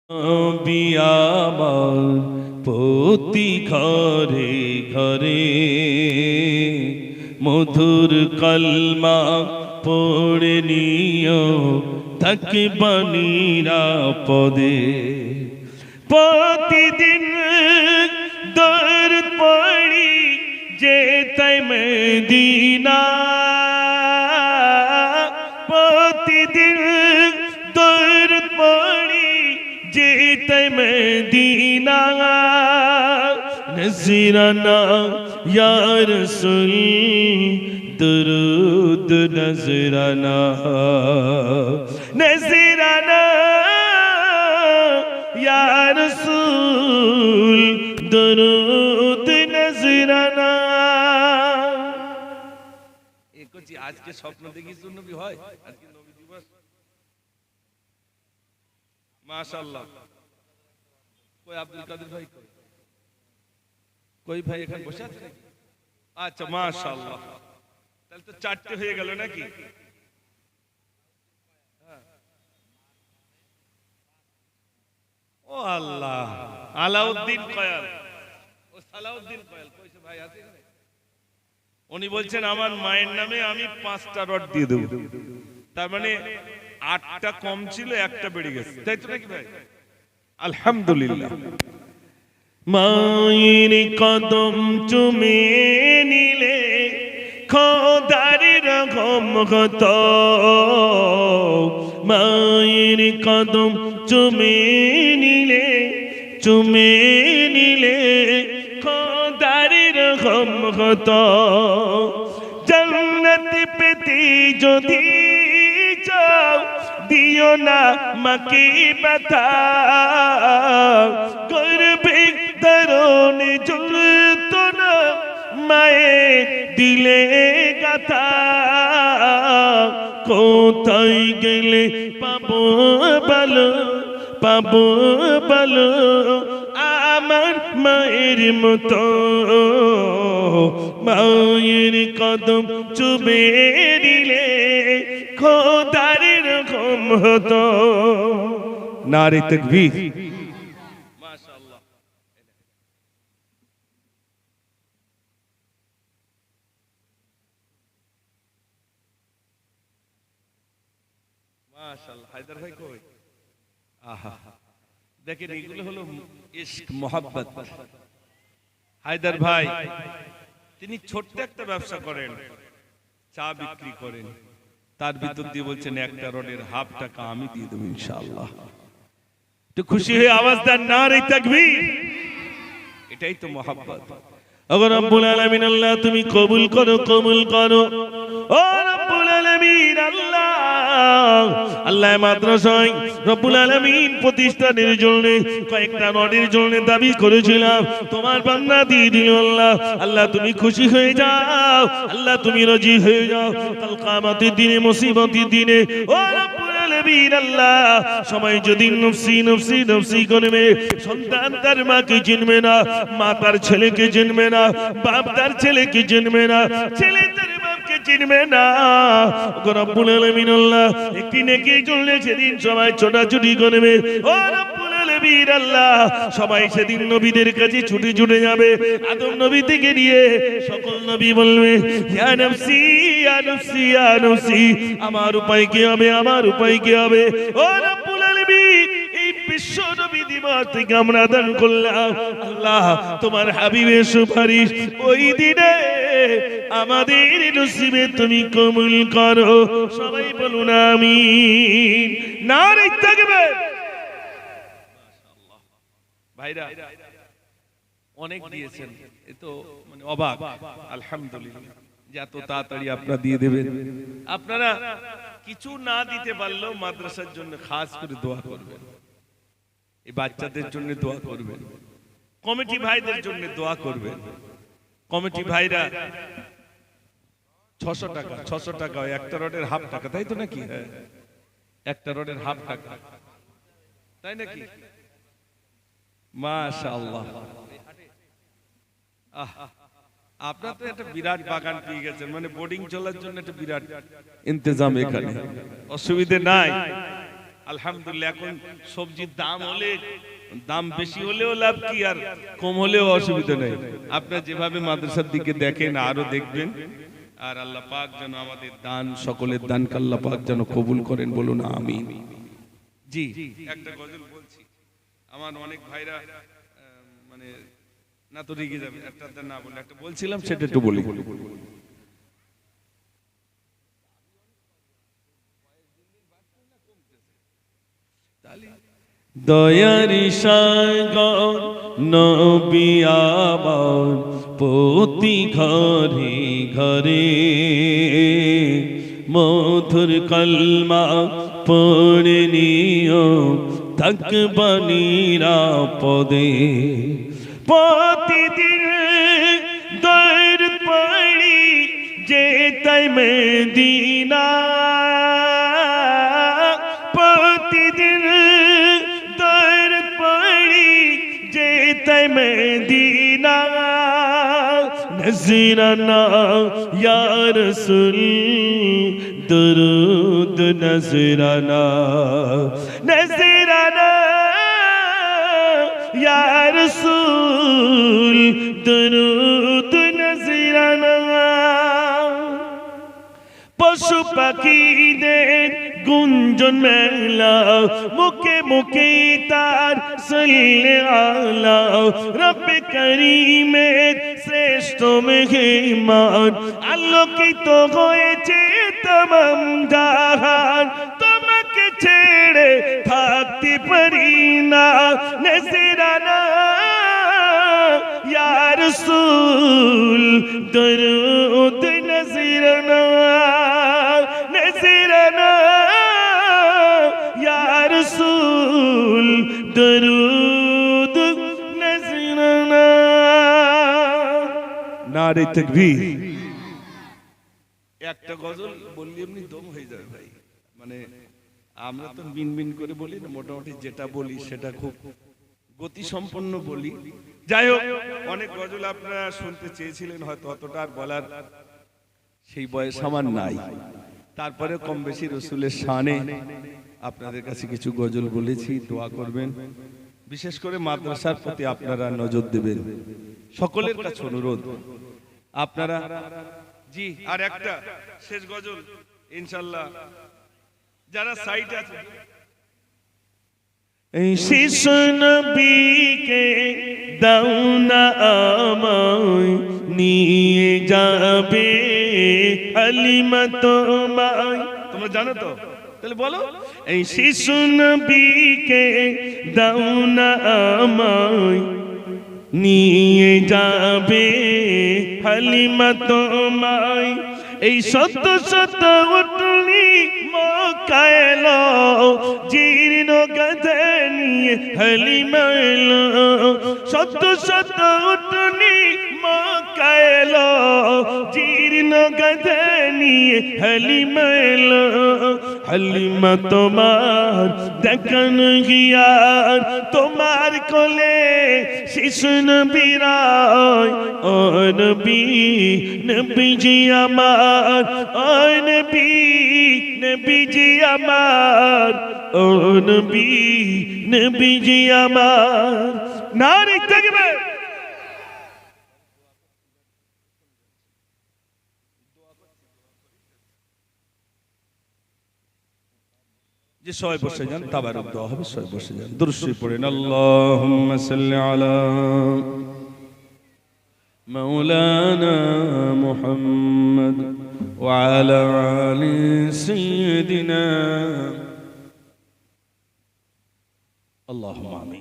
নবী আমার প্রতি ঘরে ঘরে মধুর কলমা পড়ে নিও থাকবা নিরাপদে। প্রতিদিন দরুদ পড়ি যেতে মদিনা, প্রতিদিন দরুদ পড়ি যেতে মদিনা। নজরানা ইয়া রাসূল দরুদ নজরানা, নজরানা ইয়া রাসূল দরুদ নজরানা। এ কচি আজকে স্বপ্ন দেখিস নবী হয়, আজকে নবী দিবস। মাশাআল্লাহ। কই আব্দুল কাদের ভাই, কই ভাই এখানে বসে আছে নাকি? আচ্ছা মাশাআল্লাহ, তাহলে তো চারটে হয়ে গেল নাকি? ও আল্লাহ, আলাউদ্দিন কয়াল ও সালাউদ্দিন কয়াল কইছে ভাই আছে এখানে? উনি বলছেন আমার মায়ের নামে আমি 5টা রড দিয়ে দেব, তার মানে 8টা কম ছিল, একটা বেড়ে গেছে, তাই তো নাকি ভাই? আলহামদুলিল্লাহ। মায়ের কদম চুমে নিলে খোদার রহম হতো, মায়ের কদম চুমে নিলে খোদার রহম হতো। জান্নাত পেতে যদি চাও দিও না মাকে ব্যথা, করবে তরুণ জ্বলত না মায়ের দিলে গাথা। কোথায় গেলে পাবো বলো, পাবো বলো আমার মায়ের মতো, মায়ের কদম চুমে দিলে খোদার রকম হতো। নারে তাকবীর। মাশাআল্লাহ। মাশাআল্লাহ। হায়দার ভাই কই? আহা, দেখেন এগুলো হলো ইশক মোহাব্বত। হায়দার ভাই তিনি ছোট্ট একটা ব্যবসা করেন, চা বিক্রি করেন, তার ভিতর দিয়ে বলছেন 1টা রডের হাফ টাকা আমি দিয়ে দেব ইনশাআল্লাহ। তো খুশি হয়ে আওয়াজ দেন নারে তাকবীর। এটাই তো মোহাব্বত। ওগো রব্বুল আলামিন আল্লাহ তুমি কবুল করো, কবুল করো ও রব্বুল আলামিন আল্লাহ। আল্লাহ মাদ্রাসায় রব্বুল আলামিন প্রতিষ্ঠানের জন্য কয়েকটা রডের জন্য দাবি করেছিলাম, তোমার বান্দা দিয়ে দিল আল্লাহ। আল্লাহ তুমি খুশি হয়ে যাও, আল্লাহ তুমি রাজি হয়ে যাও। কাল কিয়ামতের দিনে, মুসিবতের দিনে ও রব্বুল আলামিন আল্লাহ সবাই যদি নফসি নফসি নফসি করবে, সন্তান তার মাকে চিনবে না, মা তার ছেলেকে চিনবে না, বাপ তার ছেলেকে চিনবে না, ছেলে তার বাপকে চিনবে না। ও রব্বুল আলামিন আল্লাহ একটি নেকির জন্য সেদিন সবাই ছোটাছুটি করবে। ও রব্বুল আলামিন আল্লাহ সবাই সেদিন নবীদের কাছে ছুটে ছুটে যাবে। আদম নবী থেকে নিয়ে সকল নবী বলবে ইয়া নফসি ইয়া নফসি ইয়া নফসি, আমার উপায় কি হবে, আমার উপায় কি হবে। ও রব্বুল আলামিন এই বিশ্ব নবী দিবস থেকে আমরা দান করলাম, আল্লাহ তোমার হাবিবের সুপারিশ ওই দিনে আমাদের নসিবে তুমি কবুল করো। সবাই বলুন আমিন। নারে তাকবীর। ভাইরা অনেক দিয়েছেন, এ তো মানে অবাক। আলহামদুলিল্লাহ যে এত তাড়াতাড়ি আপনারা দিয়ে দেবেন। আপনারা কিছু না দিতে পারলেও মাদ্রাসার জন্য খাস করে দোয়া করবেন, এই বাচ্চাদের জন্য দোয়া করবেন, কমিটি ভাইদের জন্য দোয়া করবেন। কমিটি ভাইরা 600 টাকা 600 টাকা 1টা রডের হাফ টাকা, তাই তো নাকি? হ্যাঁ, 1টা রডের হাফ টাকা, তাই নাকি? মাশাআল্লাহ। আপনারা তো একটা বিরাট বাগান পেয়ে গেছেন, মানে বোর্ডিং চলার জন্য একটা বিরাট ইন্তজাম এখানে, অসুবিধে নাই। আলহামদুলিল্লাহ এখন সবজির দাম হলে দাম বেশি হলেও লাভ কি আর কম হলেও অসুবিধা নেই। আপনারা যেভাবে মাদ্রাসার দিকে দেখেন আরো দেখবেন। আর আল্লাহ পাক যেন আমাদের দান, সকলের দানকে আল্লাহ পাক যেন কবুল করেন, বলুন আমিন। জি, একটা গজল বলছি, আমার অনেক ভাইরা মানে না তো রেগে যাবে, একটা না বলে একটা বলছিলাম সেটা একটু বলি। দয়ার সাগর নবী আমার প্রতি ঘরে ঘরে, মধুর কলমা পড়ে নিও থাকবা নিরাপদে। প্রতিদিন দর পড়ি যেতাই মদিনা, প্রতিদিন দর পড়ি যেতাই মদিনা। নজরানা ইয়া রাসূল দরুদ নজরানা, নজরানা ইয়া রাসূল দরুদ নজরানা। পশু পাখিদের গুঞ্জন মেলা, মুখে মুখে তার সাল্লে আলা। রব্বে করিমের শ্রেষ্ঠ মেহমান, আলোকিত হয়েছে তমাম জাহান। তোমাকে ছেড়ে থাকতে পারি না, নজরানা ইয়া রাসূল দরুদ নজরানা, নজরানা ইয়া রাসূল দরুদ নজরানা। নারে তাকবীর। একটা গজল বললে এমনি দম হয়ে যাবে ভাই, মানে আমরা তো বিন বিন করে বলি না, মোটামুটি যেটা বলি সেটা খুব গতি সম্পন্ন বলি। যাই হোক, অনেক গজল আপনারা শুনতে চেয়েছিলেন, হয়তো অতটা আর বলার সেই বয়স আমার নাই। তারপরে কম বেশি রসুলের শানে আপনাদের কাছে কিছু গজল বলেছি, দোয়া করবেন। বিশেষ করে মাদ্রাসার প্রতি আপনারা নজর দেবেন, সকলের কাছে অনুরোধ আপনারা। জি, আর একটা শেষ গজল ইনশাআল্লাহ, যারা সাইট আছে শিশু নবীকে দাও না আমায়, নিয়ে যাবে হালিমা তোমায়। তোমরা জানো তো, তাহলে বলো। এই শিশু নবীকে দাও না আমায়, নিয়ে যাবে হালিমা তোমায়। এই শত শত উটনি মক্কায় এলো, জীর্ণ গাধা নিয়ে হালিমা এলো। শত শত উটনি মক্কায় এলো, জীর্ণ গাধা নিয়ে হালিমা এলো। হালিমা তোমার দেখান গিয়ার, তোমার কোলে শিশু নবী রায়। ও নবী নবীজি আমার, ও নবী নবীজি আমার, ও নবী নবীজি আমার। নারে তাকবীর। যে সবাই বসে যান, তাবারক দোয়া হবে, সবাই বসে যান, দুরূদ শরীফ পড়েন। আল্লাহুম্মা সাল্লি আলা মাওলানা মুহাম্মদ ওয়া আলা আলি সাইয়্যিদিনা। আল্লাহুম্মা আমিন।